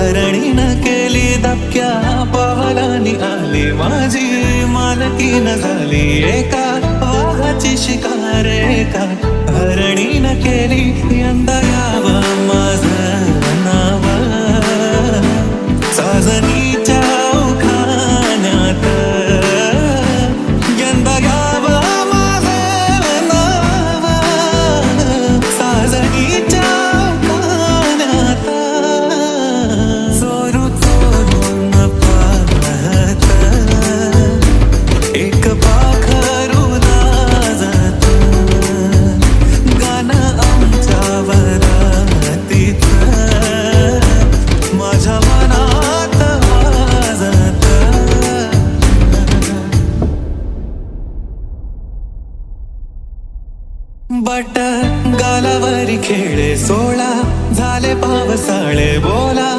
हरणीन केली दबक्या पावलांनी आली माझी मालकीन झाली एका वाघाची शिकार एका हरणीन केली यंदा यावं माझं नाव साजनीच्या उखाण्यात यंदा यावं माझं नाव साजनीच्या उखाण्यात चोरू चोरून पाहत एक पाखरू लाजत गाणं आमच्या वरातीचं माझ्या मनात वाजत बट गालावरी खेळे सोळा झाले पावसाळे बोला